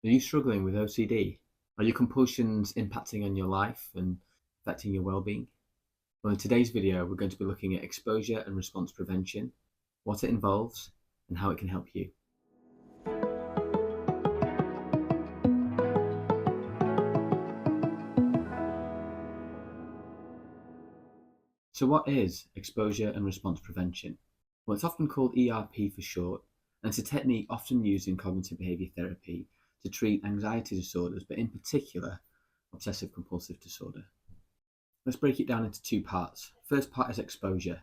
Are you struggling with OCD? Are your compulsions impacting on your life and affecting your well-being? Well, in today's video, we're going to be looking at exposure and response prevention, what it involves, and how it can help you. So what is exposure and response prevention? Well, it's often called ERP for short, and it's a technique often used in cognitive behaviour therapy to treat anxiety disorders, but in particular, obsessive compulsive disorder. Let's break it down into two parts. First part is exposure.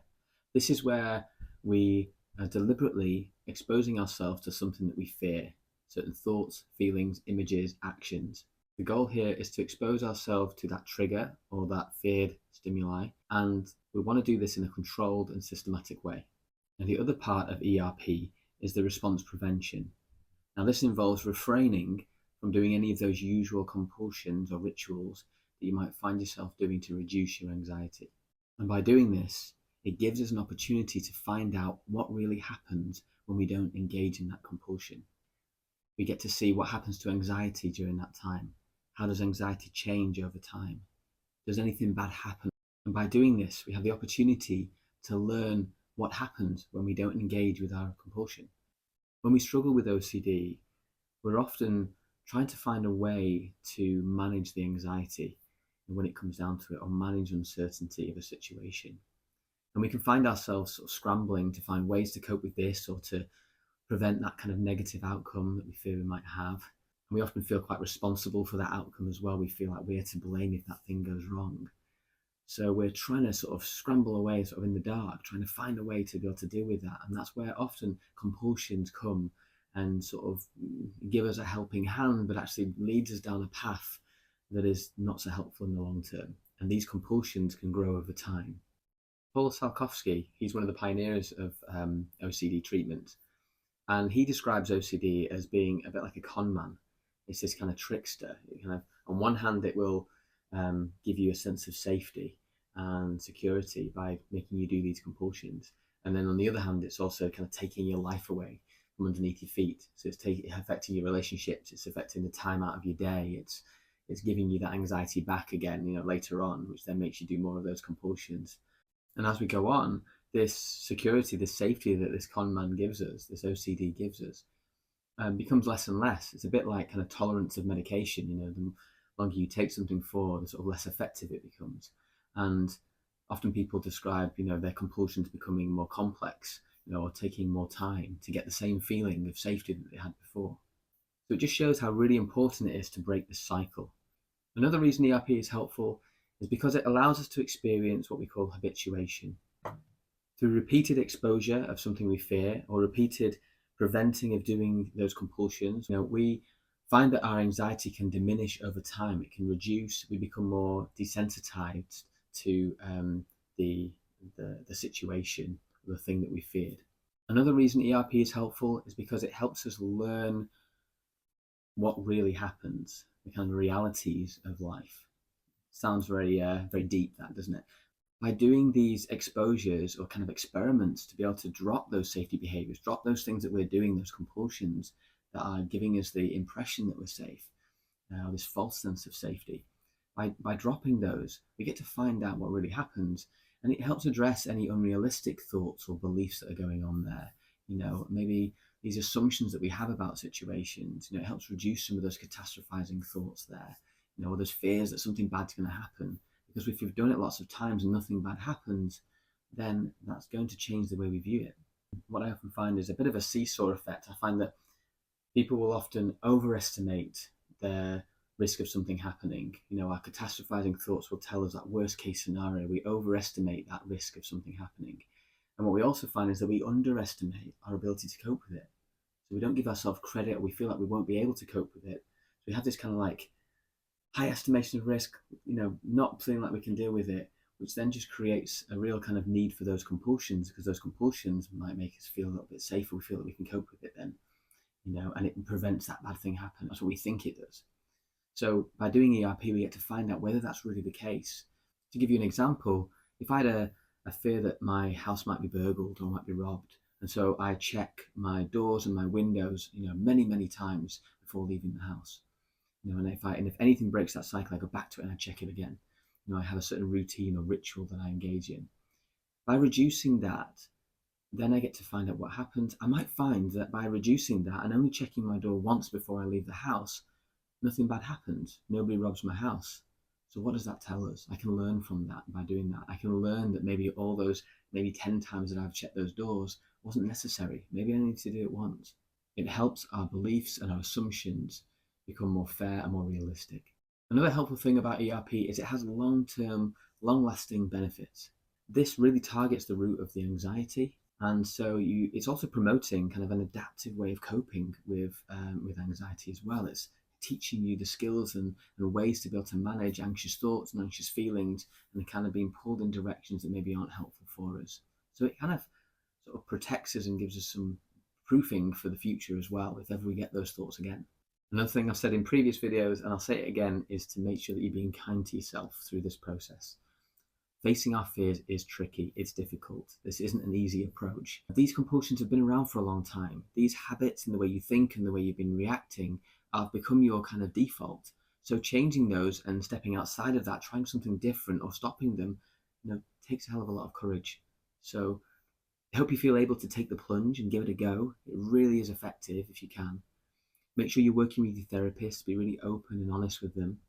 This is where we are deliberately exposing ourselves to something that we fear, certain thoughts, feelings, images, actions. The goal here is to expose ourselves to that trigger or that feared stimuli, and we want to do this in a controlled and systematic way. And the other part of ERP is the response prevention. Now, this involves refraining from doing any of those usual compulsions or rituals that you might find yourself doing to reduce your anxiety. And by doing this, it gives us an opportunity to find out what really happens when we don't engage in that compulsion. We get to see what happens to anxiety during that time. How does anxiety change over time? Does anything bad happen? And by doing this, we have the opportunity to learn what happens when we don't engage with our compulsion. When we struggle with OCD, we're often trying to find a way to manage the anxiety when it comes down to it, or manage uncertainty of a situation. And we can find ourselves sort of scrambling to find ways to cope with this or to prevent that kind of negative outcome that we fear we might have. And we often feel quite responsible for that outcome as well. We feel like we're to blame if that thing goes wrong. So we're trying to sort of scramble away sort of in the dark, trying to find a way to be able to deal with that. And that's where often compulsions come and sort of give us a helping hand, but actually leads us down a path that is not so helpful in the long term. And these compulsions can grow over time. Paul Salkowski, he's one of the pioneers of OCD treatment. And he describes OCD as being a bit like a con man. It's this kind of trickster. It kind of, on one hand, it will give you a sense of safety and security by making you do these compulsions. And then on the other hand, it's also kind of taking your life away from underneath your feet. So it's affecting your relationships. It's affecting the time out of your day. It's giving you that anxiety back again, later on, which then makes you do more of those compulsions. And as we go on, this security, this safety that this con man gives us, this OCD gives us, becomes less and less. It's a bit like kind of tolerance of medication. The longer you take something for, the sort of less effective it becomes. And often people describe, their compulsions becoming more complex, or taking more time to get the same feeling of safety that they had before. So it just shows how really important it is to break this cycle. Another reason ERP is helpful is because it allows us to experience what we call habituation. Through repeated exposure of something we fear or repeated preventing of doing those compulsions, we find that our anxiety can diminish over time. It can reduce. We become more desensitized to the situation, the thing that we feared. Another reason ERP is helpful is because it helps us learn what really happens, the kind of realities of life. Sounds very deep, that, doesn't it? By doing these exposures or kind of experiments to be able to drop those safety behaviors, drop those things that we're doing, those compulsions that are giving us the impression that we're safe, this false sense of safety. By dropping those, we get to find out what really happens, and it helps address any unrealistic thoughts or beliefs that are going on there. Maybe these assumptions that we have about situations. It helps reduce some of those catastrophizing thoughts there. Or those fears that something bad's going to happen. Because if you've done it lots of times and nothing bad happens, then that's going to change the way we view it. What I often find is a bit of a seesaw effect. I find that people will often overestimate their risk of something happening. Our catastrophizing thoughts will tell us that worst case scenario. We overestimate that risk of something happening. And what we also find is that we underestimate our ability to cope with it. So we don't give ourselves credit, or we feel like we won't be able to cope with it. So we have this kind of like high estimation of risk, not feeling like we can deal with it, which then just creates a real kind of need for those compulsions, because those compulsions might make us feel a little bit safer. We feel that we can cope with it then, and it prevents that bad thing happening. That's what we think it does. So by doing ERP, we get to find out whether that's really the case. To give you an example, if I had a fear that my house might be burgled or might be robbed, and so I check my doors and my windows, many, many times before leaving the house. And if anything breaks that cycle, I go back to it and I check it again. I have a certain routine or ritual that I engage in. By reducing that, then I get to find out what happens. I might find that by reducing that and only checking my door once before I leave the house, nothing bad happens. Nobody robs my house. So what does that tell us? I can learn from that by doing that. I can learn that maybe all those, maybe 10 times that I've checked those doors wasn't necessary. Maybe I need to do it once. It helps our beliefs and our assumptions become more fair and more realistic. Another helpful thing about ERP is it has long-term, long-lasting benefits. This really targets the root of the anxiety, and so it's also promoting kind of an adaptive way of coping with anxiety as well. It's teaching you the skills and ways to be able to manage anxious thoughts and anxious feelings, and kind of being pulled in directions that maybe aren't helpful for us. So it kind of sort of protects us and gives us some proofing for the future as well, if ever we get those thoughts again. Another thing I've said in previous videos, and I'll say it again, is to make sure that you're being kind to yourself through this process. Facing our fears is tricky, it's difficult. This isn't an easy approach. These compulsions have been around for a long time. These habits and the way you think and the way you've been reacting have become your kind of default. So changing those and stepping outside of that, trying something different or stopping them, takes a hell of a lot of courage. So I hope you feel able to take the plunge and give it a go. It really is effective if you can. Make sure you're working with your therapist, be really open and honest with them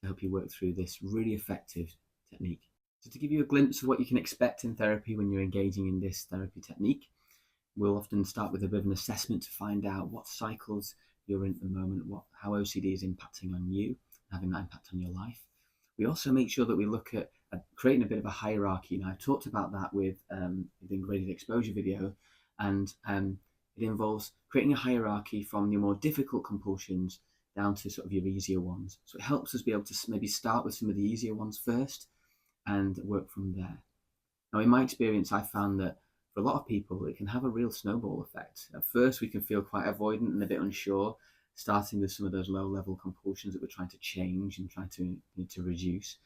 to help you work through this really effective technique. So to give you a glimpse of what you can expect in therapy when you're engaging in this therapy technique, we'll often start with a bit of an assessment to find out what cycles you're in at the moment, how OCD is impacting on you, having that impact on your life. We also make sure that we look at creating a bit of a hierarchy. Now, I talked about that with the graded exposure video, and it involves creating a hierarchy from your more difficult compulsions down to sort of your easier ones. So it helps us be able to maybe start with some of the easier ones first and work from there. Now, in my experience, I found that for a lot of people, it can have a real snowball effect. At first, we can feel quite avoidant and a bit unsure, starting with some of those low-level compulsions that we're trying to change and trying to reduce.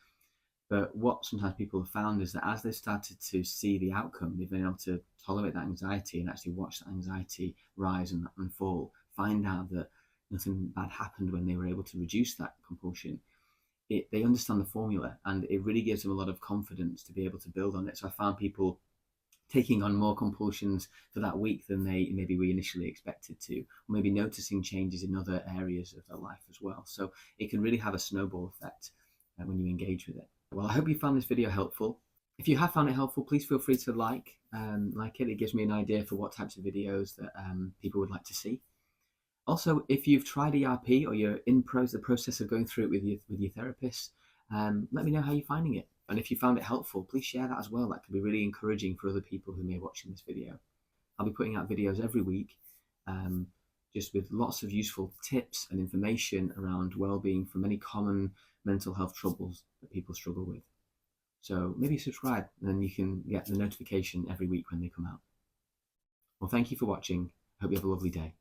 But what sometimes people have found is that as they've started to see the outcome, they've been able to tolerate that anxiety and actually watch that anxiety rise and fall, find out that nothing bad happened when they were able to reduce that compulsion. They understand the formula, and it really gives them a lot of confidence to be able to build on it. So I found people taking on more compulsions for that week than maybe we initially expected to, or maybe noticing changes in other areas of their life as well. So it can really have a snowball effect when you engage with it. Well, I hope you found this video helpful. If you have found it helpful, please feel free to like it. It gives me an idea for what types of videos that people would like to see. Also, if you've tried ERP or you're in the process of going through it with your therapist, let me know how you're finding it. And if you found it helpful, please share that as well. That can be really encouraging for other people who may be watching this video. I'll be putting out videos every week, just with lots of useful tips and information around well-being for many common mental health troubles that people struggle with. So maybe subscribe, and then you can get the notification every week when they come out. Well, thank you for watching. Hope you have a lovely day.